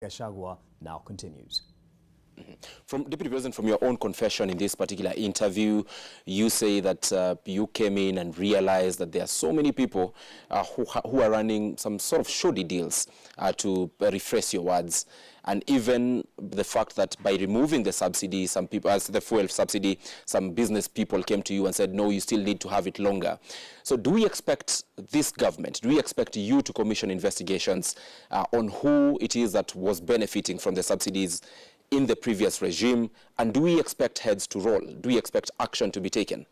Gachagua now continues. From Deputy President, from your own confession in this particular interview, you say that you came in and realized that there are so many people who are running some sort of shoddy deals, to rephrase your words, and even the fact that by removing the subsidy, some people, as the fuel subsidy, some business people came to you and said, no, you still need to have it longer. So do we expect this government, do we expect you to commission investigations on who it is that was benefiting from the subsidies in the previous regime, and do we expect heads to roll? Do we expect action to be taken?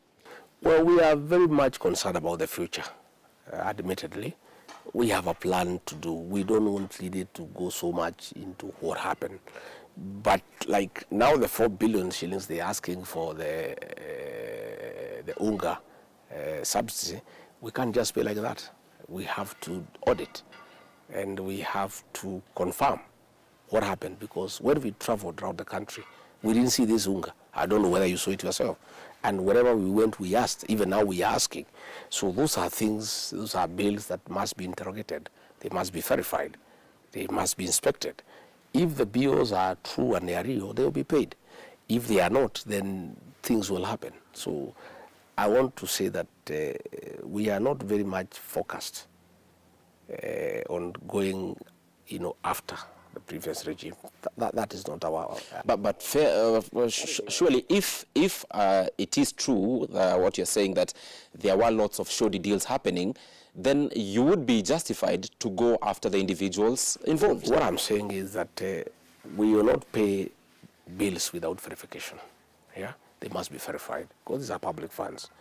Well, we are very much concerned about the future, admittedly. We have a plan to do. We don't want really to go so much into what happened. But like now the 4 billion shillings they're asking for the UNGA subsidy, we can't just pay like that. We have to audit and we have to confirm what happened, because when we traveled around the country, we didn't see this UNGA. I don't know whether you saw it yourself. And wherever we went, we asked. Even now we are asking. So those are things, those are bills that must be interrogated. They must be verified. They must be inspected. If the bills are true and they are real, they will be paid. If they are not, then things will happen. So I want to say that we are not very much focused on going, after the previous regime. That is not our... But fair, surely if it is true, what you're saying, that there were lots of shoddy deals happening, then you would be justified to go after the individuals involved. What I'm saying is that we will not pay bills without verification. Yeah, they must be verified, because these are public funds.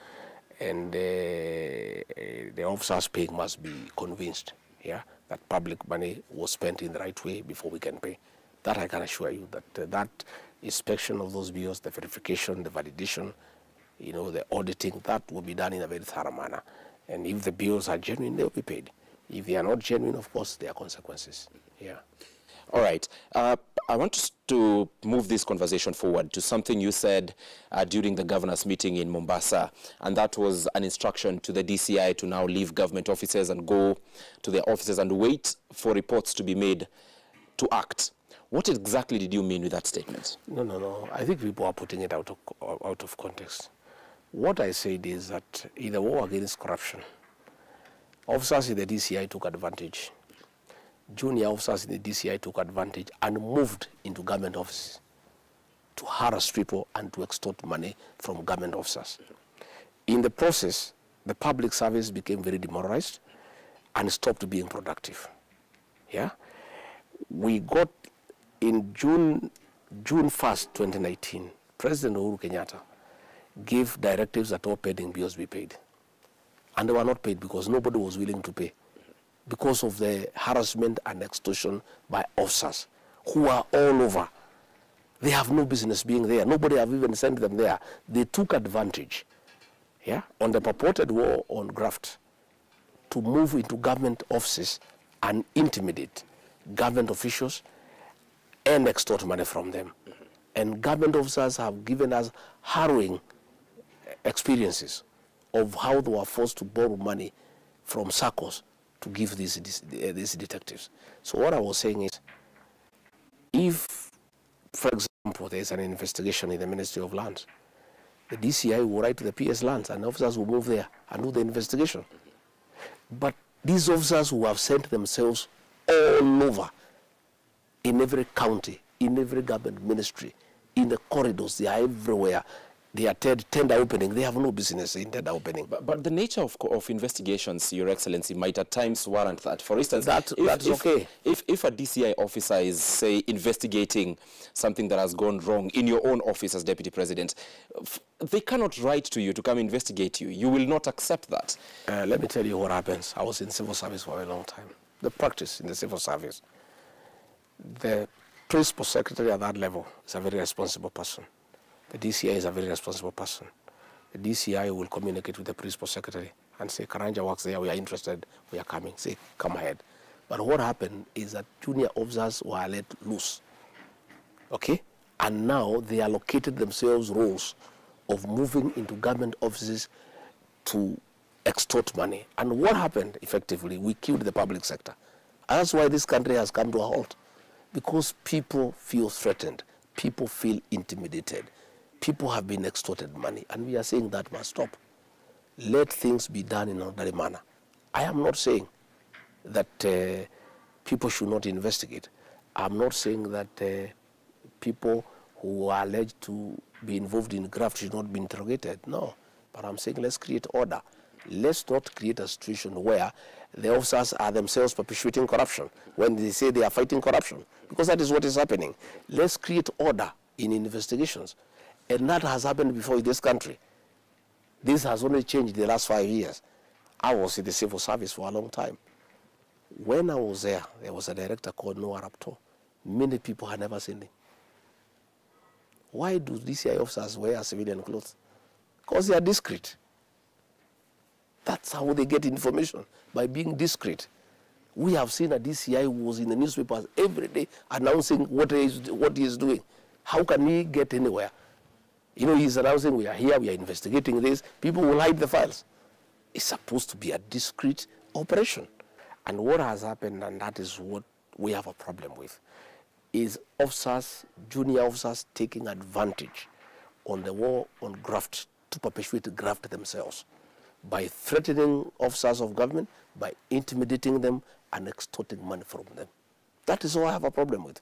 And the officers paying must be convinced, yeah, that public money was spent in the right way before we can pay. That I can assure you, that that inspection of those bills, the verification, the validation, the auditing, that will be done in a very thorough manner. And if the bills are genuine, they will be paid. If they are not genuine, of course, there are consequences. Yeah. All right. I want us to move this conversation forward to something you said during the governor's meeting in Mombasa, and that was an instruction to the DCI to now leave government offices and go to their offices and wait for reports to be made to act. What exactly did you mean with that statement? No. I think people are putting it out of context. What I said is that in the war against corruption, officers in the DCI took advantage. Junior officers in the DCI took advantage and moved into government offices to harass people and to extort money from government officers. In the process, the public service became very demoralized and stopped being productive. Yeah? We got in June 1st, 2019, President Uhuru Kenyatta gave directives that all pending bills be paid. And they were not paid because nobody was willing to pay, because of the harassment and extortion by officers who are all over. They have no business being there. Nobody have even sent them there. They took advantage, yeah, on the purported war on graft to move into government offices and intimidate government officials and extort money from them. And government officers have given us harrowing experiences of how they were forced to borrow money from SACCOs to give these detectives. So what I was saying is, if, for example, there is an investigation in the Ministry of Lands, the DCI will write to the PS Lands and officers will move there and do the investigation. But these officers who have sent themselves all over, in every county, in every government ministry, in the corridors, they are everywhere. They are tender opening. They have no business in tender opening. But the nature of investigations, Your Excellency, might at times warrant that. For instance, that's okay. If a DCI officer is, say, investigating something that has gone wrong in your own office as Deputy President, they cannot write to you to come investigate you. You will not accept that. Let me tell you what happens. I was in civil service for a long time. The practice in the civil service, the principal secretary at that level is a very responsible person. The DCI is a very responsible person. The DCI will communicate with the principal secretary and say, Karanja works there, we are interested, we are coming. Say, come ahead. But what happened is that junior officers were let loose. Okay? And now they allocated themselves roles of moving into government offices to extort money. And what happened, effectively? We killed the public sector. And that's why this country has come to a halt. Because people feel threatened. People feel intimidated. People have been extorted money. And we are saying that must stop. Let things be done in an orderly manner. I am not saying that people should not investigate. I'm not saying that people who are alleged to be involved in graft should not be interrogated. No. But I'm saying let's create order. Let's not create a situation where the officers are themselves perpetuating corruption when they say they are fighting corruption, because that is what is happening. Let's create order in investigations. And that has happened before in this country. This has only changed in the last 5 years. I was in the civil service for a long time. When I was there was a director called Noah Raptor. Many people had never seen him. Why do DCI officers wear civilian clothes? Because they are discreet. That's how they get information, by being discreet. We have seen a DCI who was in the newspapers every day announcing what he is doing. How can he get anywhere? You know, he's announcing, we are here, we are investigating this. People will hide the files. It's supposed to be a discreet operation. And what has happened, and that is what we have a problem with, is officers, junior officers, taking advantage on the war on graft to perpetuate graft themselves by threatening officers of government, by intimidating them and extorting money from them. That is all I have a problem with.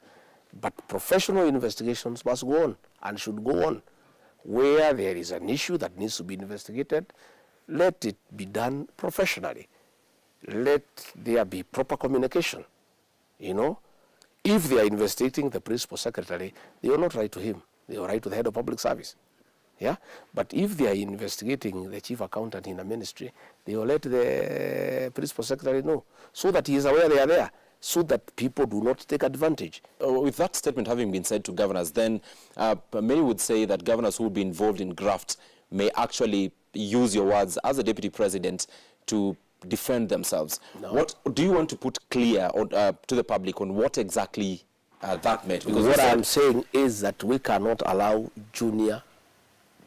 But professional investigations must go on and should go on. Where there is an issue that needs to be investigated, let it be done professionally. Let there be proper communication. You know, if they are investigating the principal secretary, they will not write to him. They will write to the head of public service. Yeah? But if they are investigating the chief accountant in a ministry, they will let the principal secretary know, so that he is aware they are there, so that people do not take advantage. With that statement having been said to governors, then many would say that governors who would be involved in graft may actually use your words as a deputy president to defend themselves. No. What do you want to put clear to the public on what exactly that meant? Because what I'm saying is that we cannot allow junior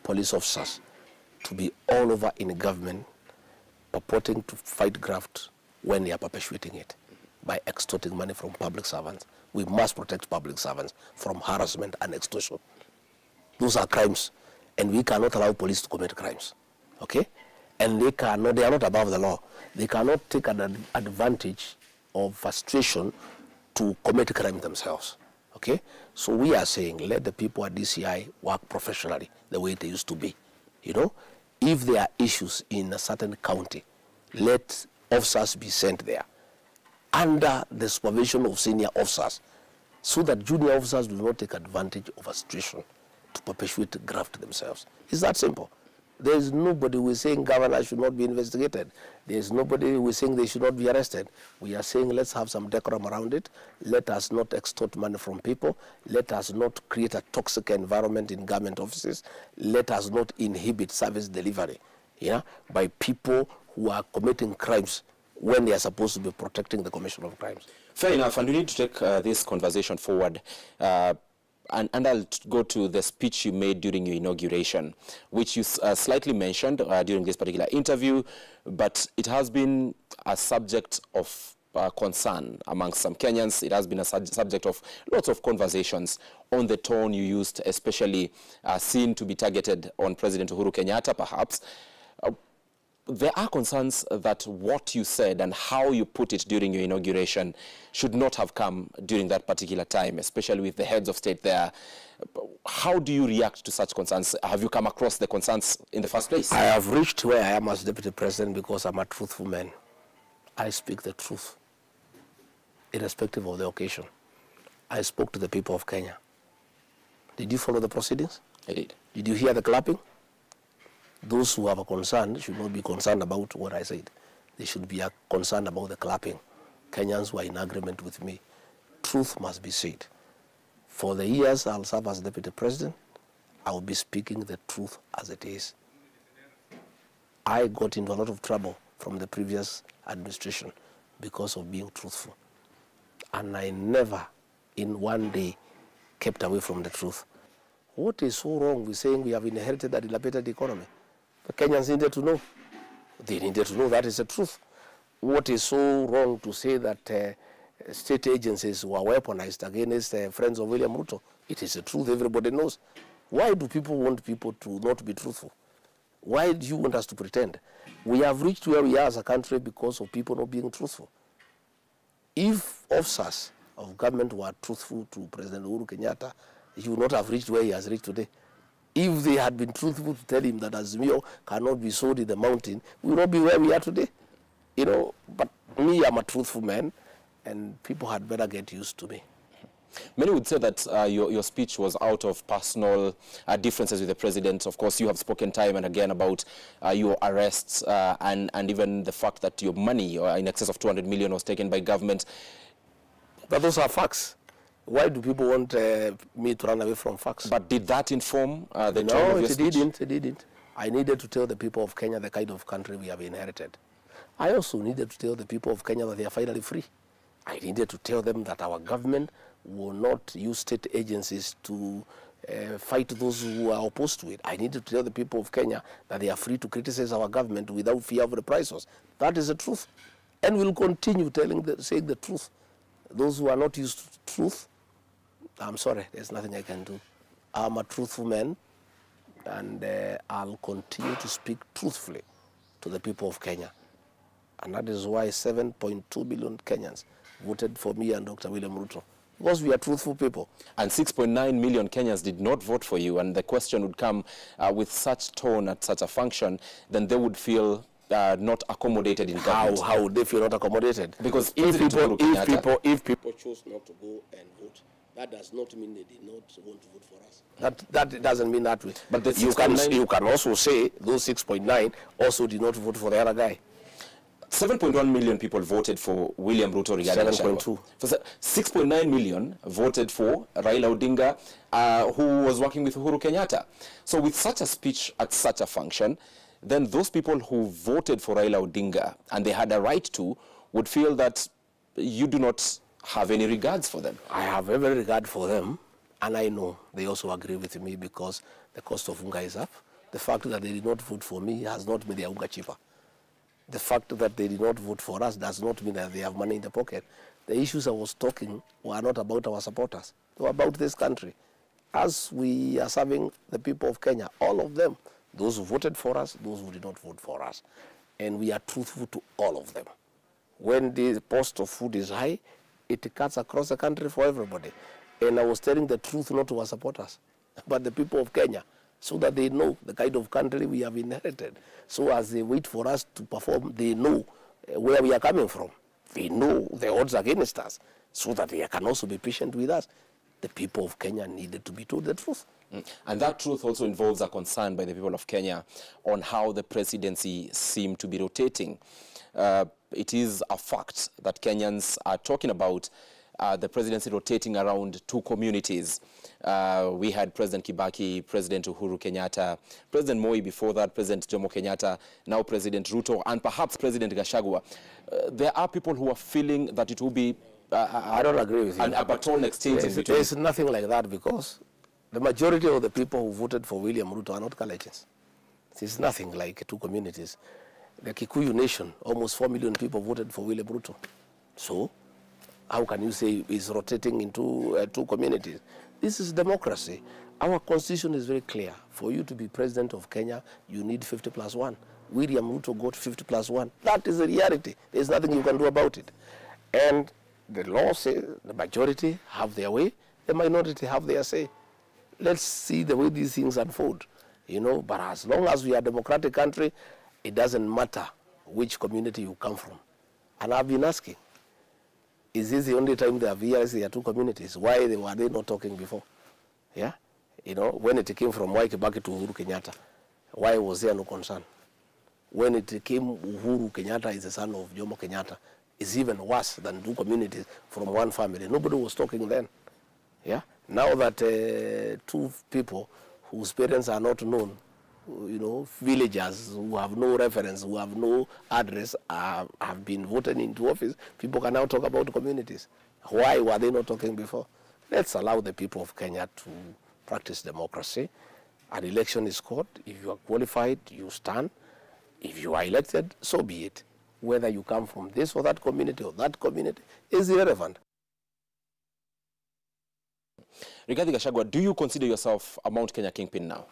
police officers to be all over in government purporting to fight graft when they are perpetuating it by extorting money from public servants. We must protect public servants from harassment and extortion. Those are crimes, and we cannot allow police to commit crimes, okay? And they are not above the law. They cannot take an advantage of frustration to commit crime themselves, okay? So we are saying, let the people at DCI work professionally the way they used to be, you know? If there are issues in a certain county, let officers be sent there under the supervision of senior officers, so that junior officers do not take advantage of a situation to perpetuate graft themselves. It's that simple. There is nobody who is saying governors should not be investigated. There is nobody who is saying they should not be arrested. We are saying let's have some decorum around it. Let us not extort money from people. Let us not create a toxic environment in government offices. Let us not inhibit service delivery, yeah, by people who are committing crimes when they are supposed to be protecting the commission of crimes. Fair enough, and we need to take this conversation forward. And I'll go to the speech you made during your inauguration, which you slightly mentioned during this particular interview, but it has been a subject of concern amongst some Kenyans. It has been a subject of lots of conversations on the tone you used, especially seen to be targeted on President Uhuru Kenyatta, perhaps. There are concerns that what you said and how you put it during your inauguration should not have come during that particular time, especially with the heads of state there. How do you react to such concerns? Have you come across the concerns in the first place? I have reached where I am as deputy president because I'm a truthful man. I speak the truth, irrespective of the occasion. I spoke to the people of Kenya. Did you follow the proceedings? I did. Did you hear the clapping? Those who have a concern should not be concerned about what I said. They should be concerned about the clapping. Kenyans who are in agreement with me. Truth must be said. For the years I'll serve as deputy president, I will be speaking the truth as it is. I got into a lot of trouble from the previous administration because of being truthful. And I never, in one day, kept away from the truth. What is so wrong with saying we have inherited a dilapidated economy? The Kenyans needed to know. They needed to know that is the truth. What is so wrong to say that state agencies were weaponized against friends of William Ruto. It is the truth, everybody knows. Why do people want people to not be truthful? Why do you want us to pretend? We have reached where we are as a country because of people not being truthful. If officers of government were truthful to President Uhuru Kenyatta, he would not have reached where he has reached today. If they had been truthful to tell him that Azimio cannot be sold in the mountain, we would not be where we are today. You know, but me, I'm a truthful man, and people had better get used to me. Many would say that your speech was out of personal differences with the president. Of course, you have spoken time and again about your arrests and even the fact that your money, in excess of 200 million, was taken by government. But those are facts. Why do people want me to run away from facts? But did that inform the tone No, of your speech? it didn't. I needed to tell the people of Kenya the kind of country we have inherited. I also needed to tell the people of Kenya that they are finally free. I needed to tell them that our government will not use state agencies to fight those who are opposed to it. I needed to tell the people of Kenya that they are free to criticize our government without fear of reprisals. That is the truth. And we'll continue saying the truth. Those who are not used to truth, I'm sorry, there's nothing I can do. I'm a truthful man, and I'll continue to speak truthfully to the people of Kenya. And that is why 7.2 million Kenyans voted for me and Dr. William Ruto. Because we are truthful people. And 6.9 million Kenyans did not vote for you, and the question would come with such tone at such a function, then they would feel not accommodated in government. How would they feel not accommodated? Because if people choose not to go and vote, that does not mean they did not want to vote for us. That doesn't mean that way. But you can also say those 6.9 also did not vote for the other guy. 7.1 million people voted for William Ruto. 7.2. 6.9 million voted for Raila Odinga, who was working with Uhuru Kenyatta. So with such a speech at such a function, then those people who voted for Raila Odinga, and they had a right to, would feel that you do not have any regards for them. I have every regard for them, and I know they also agree with me because the cost of unga is up. The fact that they did not vote for me has not made their unga cheaper. The fact that they did not vote for us does not mean that they have money in the pocket. The issues I was talking were not about our supporters. They were about this country. As we are serving the people of Kenya, all of them, those who voted for us, those who did not vote for us. And we are truthful to all of them. When the cost of food is high, it cuts across the country for everybody. And I was telling the truth not to our supporters, but the people of Kenya, so that they know the kind of country we have inherited. So as they wait for us to perform, they know where we are coming from. They know the odds against us, so that they can also be patient with us. The people of Kenya needed to be told the truth. And that truth also involves a concern by the people of Kenya on how the presidency seemed to be rotating. It is a fact that Kenyans are talking about the presidency rotating around two communities. We had President Kibaki, President Uhuru Kenyatta, President Moi before that, President Jomo Kenyatta, now President Ruto, and perhaps President Gachagua. There are people who are feeling that it will be I don't agree with you. A baton exchange in between. There's nothing like that because the majority of the people who voted for William Ruto are not Kalechins. It's nothing like two communities. The Kikuyu nation, almost 4 million people voted for William Ruto. So how can you say it's rotating into two communities? This is democracy. Our constitution is very clear. For you to be president of Kenya, you need 50+1. William Ruto got 50+1. That is the reality. There's nothing you can do about it. And the law says the majority have their way, the minority have their say. Let's see the way these things unfold. You know, but as long as we are a democratic country, it doesn't matter which community you come from. And I've been asking, is this the only time they have realized there are two communities? Why were they not talking before? Yeah? You know, when it came from Mwai Kibaki to Uhuru Kenyatta, why was there no concern? When it came, Uhuru Kenyatta is the son of Jomo Kenyatta, it's even worse than two communities from one family. Nobody was talking then. Yeah? Now that two people whose parents are not known, you know, villagers who have no reference, who have no address, have been voted into office, people can now talk about communities. Why were they not talking before? Let's allow the people of Kenya to practice democracy. An election is called. If you are qualified, you stand. If you are elected, so be it. whether you come from this or that community is irrelevant. Rigathi Gachagua, do you consider yourself a Mount Kenya kingpin now?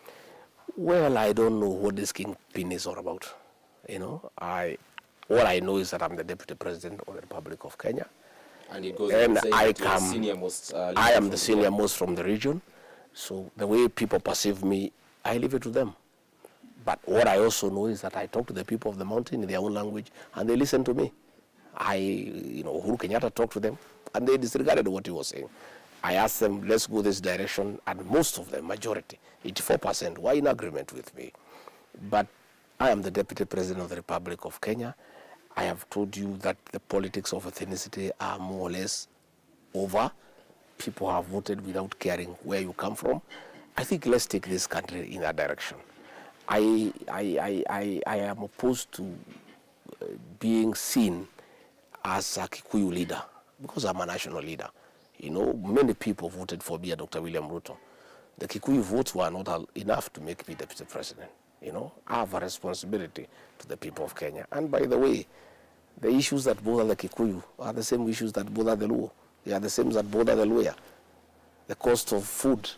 Well, I don't know what this kingpin is all about. You know, all I know is that I'm the Deputy President of the Republic of Kenya. And it goes and I am the senior most from the region. So the way people perceive me, I leave it to them. But what I also know is that I talk to the people of the mountain in their own language, and they listen to me. Uhuru Kenyatta talked to them, and they disregarded what he was saying. I asked them, let's go this direction, and most of them, majority, 84%, were in agreement with me. But I am the Deputy President of the Republic of Kenya. I have told you that the politics of ethnicity are more or less over. People have voted without caring where you come from. I think let's take this country in that direction. I am opposed to being seen as a Kikuyu leader because I'm a national leader. You know, many people voted for me, Dr. William Ruto. The Kikuyu votes were not enough to make me Deputy President. You know, I have a responsibility to the people of Kenya. And by the way, the issues that bother the Kikuyu are the same issues that bother the Luo. They are the same that bother the Luya. The cost of food,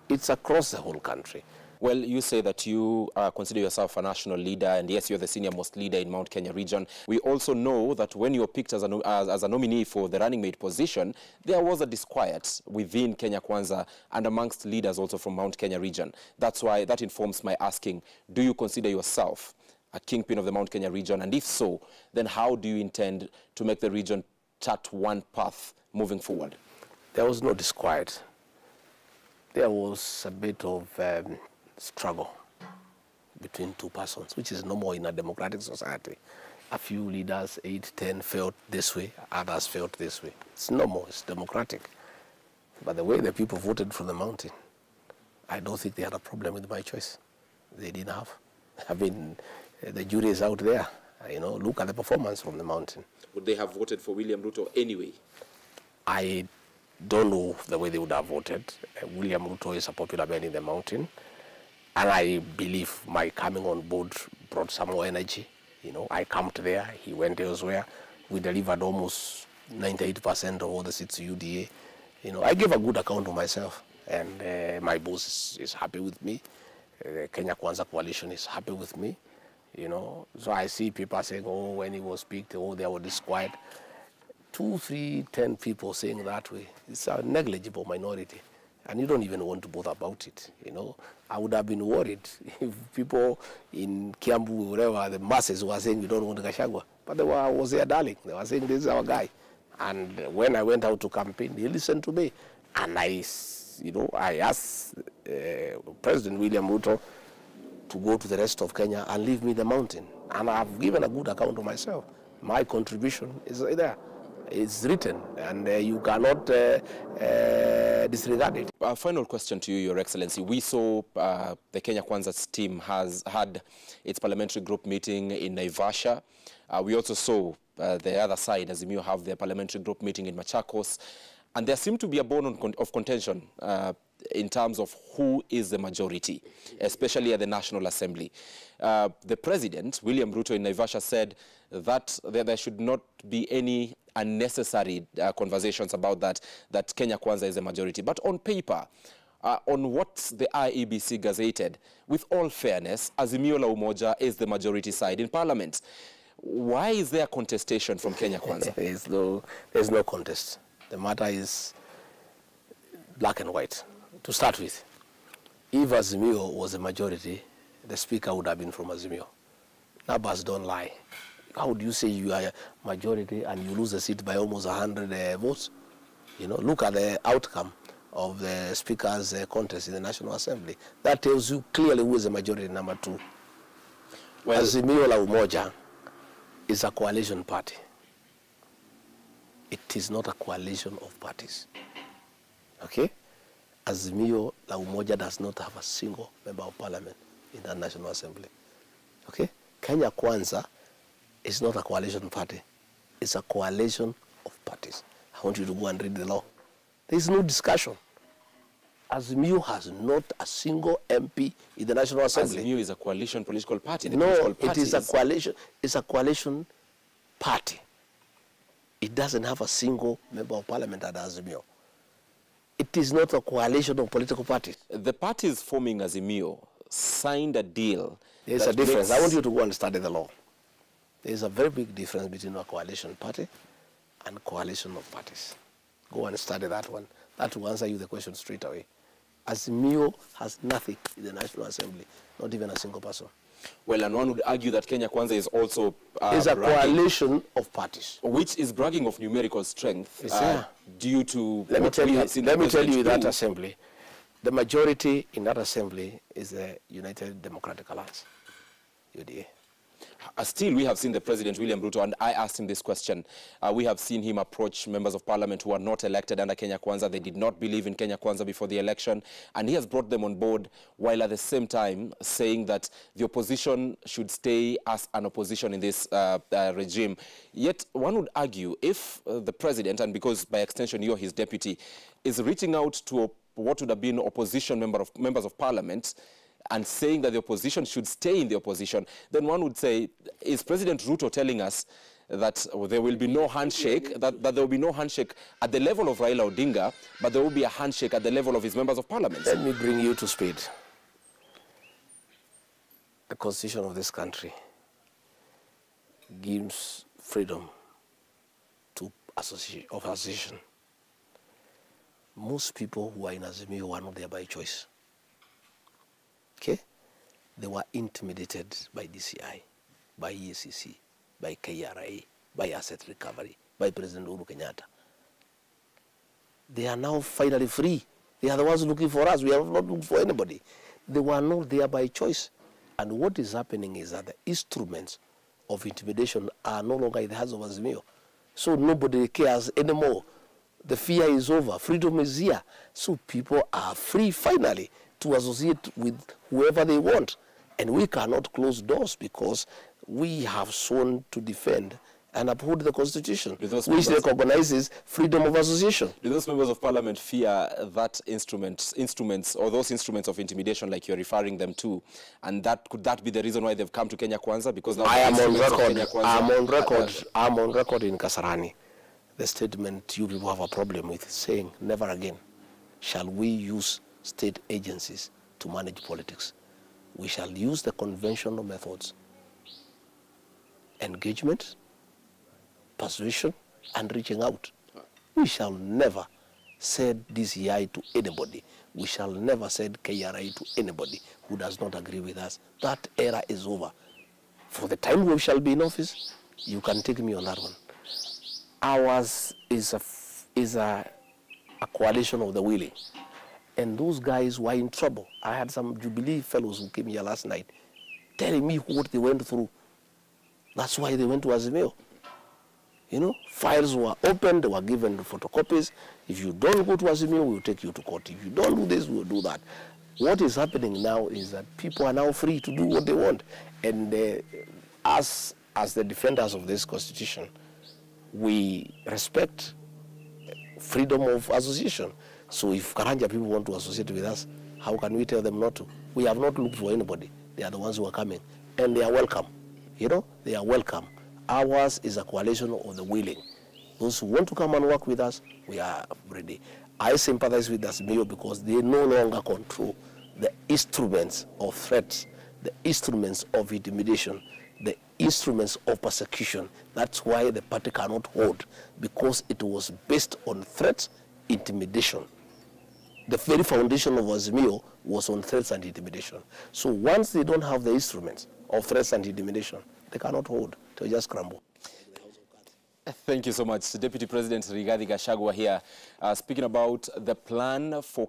it's across the whole country. Well, you say that you consider yourself a national leader, and yes, you're the senior most leader in Mount Kenya region. We also know that when you were picked as a nominee for the running mate position, there was a disquiet within Kenya Kwanza and amongst leaders also from Mount Kenya region. That's why that informs my asking, do you consider yourself a kingpin of the Mount Kenya region? And if so, then how do you intend to make the region chart one path moving forward? There was no disquiet. There was a bit of struggle between two persons, which is normal in a democratic society. A few leaders, 8, 10, felt this way, others felt this way. It's normal, it's democratic. But the way the people voted from the mountain, I don't think they had a problem with my choice. They didn't have. I mean, the jury is out there. You know, look at the performance from the mountain. Would they have voted for William Ruto anyway? I don't know the way they would have voted. William Ruto is a popular man in the mountain. And I believe my coming on board brought some more energy. You know, I camped there, he went elsewhere. We delivered almost 98% of all the seats to UDA. You know, I gave a good account of myself. And my boss is happy with me. The Kenya Kwanza coalition is happy with me. You know, so I see people saying, oh, when he was picked, oh, they were disquiet. 2, 3, 10 people saying that way. It's a negligible minority. And you don't even want to bother about it, you know. I would have been worried if people in Kiambu, wherever, the masses were saying, we don't want Gachagua. But I was there, darling. They were saying, this is our guy. And when I went out to campaign, he listened to me. And I asked President William Ruto to go to the rest of Kenya and leave me the mountain. And I've given a good account of myself. My contribution is there. It's written, and you cannot disregard it. A final question to you, Your Excellency. We saw the Kenya Kwanza's team has had its parliamentary group meeting in Naivasha. We also saw the other side, Azimio, have their parliamentary group meeting in Machakos. And there seemed to be a bone of contention in terms of who is the majority, especially at the National Assembly. The President, William Ruto, in Naivasha said that there should not be any unnecessary conversations about that Kenya Kwanza is the majority. But on paper, on what the IEBC gazetted, with all fairness, Azimio la Umoja is the majority side in Parliament. Why is there contestation from Kenya Kwanza? There's no contest. The matter is black and white. To start with, if Azimio was a majority, the speaker would have been from Azimio. Numbers don't lie. How would you say you are a majority and you lose the seat by almost 100 votes? You know, look at the outcome of the speaker's contest in the National Assembly. That tells you clearly who is the majority number 2. Well, Azimio la Umoja is a coalition party. It is not a coalition of parties. Okay? Azimio la Umoja does not have a single member of parliament in the National Assembly. Okay? Kenya Kwanza is not a coalition party. It's a coalition of parties. I want you to go and read the law. There is no discussion. Azimio has not a single MP in the National Assembly. Azimio is a coalition political party. No, it is a coalition. It's a coalition party, it doesn't have a single member of parliament at Azimio. It is not a coalition of political parties. The parties forming Azimio signed a deal. There's a difference. I want you to go and study the law. There's a very big difference between a coalition party and coalition of parties. Go and study that one. That will answer you the question straight away. Azimio has nothing in the National Assembly, not even a single person. Well, and one would argue that Kenya Kwanza is also it's a coalition of parties, which is bragging of numerical strength due to. Let me tell you that assembly. The majority in that assembly is the United Democratic Alliance, UDA. Still, we have seen the President, William Ruto, and I asked him this question. We have seen him approach members of parliament who are not elected under Kenya Kwanza. They did not believe in Kenya Kwanza before the election, and he has brought them on board, while at the same time saying that the opposition should stay as an opposition in this regime. Yet, one would argue, if the President, and because by extension you're his deputy, is reaching out to what would have been opposition members of parliament, and saying that the opposition should stay in the opposition, then one would say, is President Ruto telling us that there will be no handshake, that there will be no handshake at the level of Raila Odinga, but there will be a handshake at the level of his members of parliament? Let me bring you to speed. The constitution of this country gives freedom to association. Most people who are in Azimio are not there by choice. Okay? They were intimidated by DCI, by EACC, by KRA, by asset recovery, by President Uhuru Kenyatta. They are now finally free. They are the ones looking for us. We have not looked for anybody. They were not there by choice. And what is happening is that the instruments of intimidation are no longer in the hands of Azimio. So nobody cares anymore. The fear is over. Freedom is here. So people are free finally to associate with whoever they want. And we cannot close doors because we have sworn to defend and uphold the Constitution, which recognizes freedom of association. Do those members of parliament fear that instruments or those instruments of intimidation like you're referring them to, and could that be the reason why they've come to Kenya Kwanza? Because now I'm on record in Kasarani. The statement you people have a problem with saying, never again shall we use state agencies to manage politics. We shall use the conventional methods: engagement, persuasion, and reaching out. We shall never send DCI to anybody. We shall never send KRA to anybody who does not agree with us. That era is over. For the time we shall be in office, you can take me on that one. Ours is a coalition of the willing. And those guys were in trouble. I had some Jubilee fellows who came here last night telling me what they went through. That's why they went to Azimio. You know, files were opened, they were given the photocopies. If you don't go to Azimio, we'll take you to court. If you don't do this, we'll do that. What is happening now is that people are now free to do what they want. And as the defenders of this Constitution, we respect freedom of association. So if Karanja people want to associate with us, how can we tell them not to? We have not looked for anybody. They are the ones who are coming. And they are welcome. You know, they are welcome. Ours is a coalition of the willing. Those who want to come and work with us, we are ready. I sympathize with Azimio because they no longer control the instruments of threats, the instruments of intimidation, the instruments of persecution. That's why the party cannot hold, because it was based on threats, intimidation. The very foundation of Azimio was on threats and intimidation. So once they don't have the instruments of threats and intimidation, they cannot hold. They'll just crumble. Thank you so much. Deputy President Rigathi Gachagua here, speaking about the plan for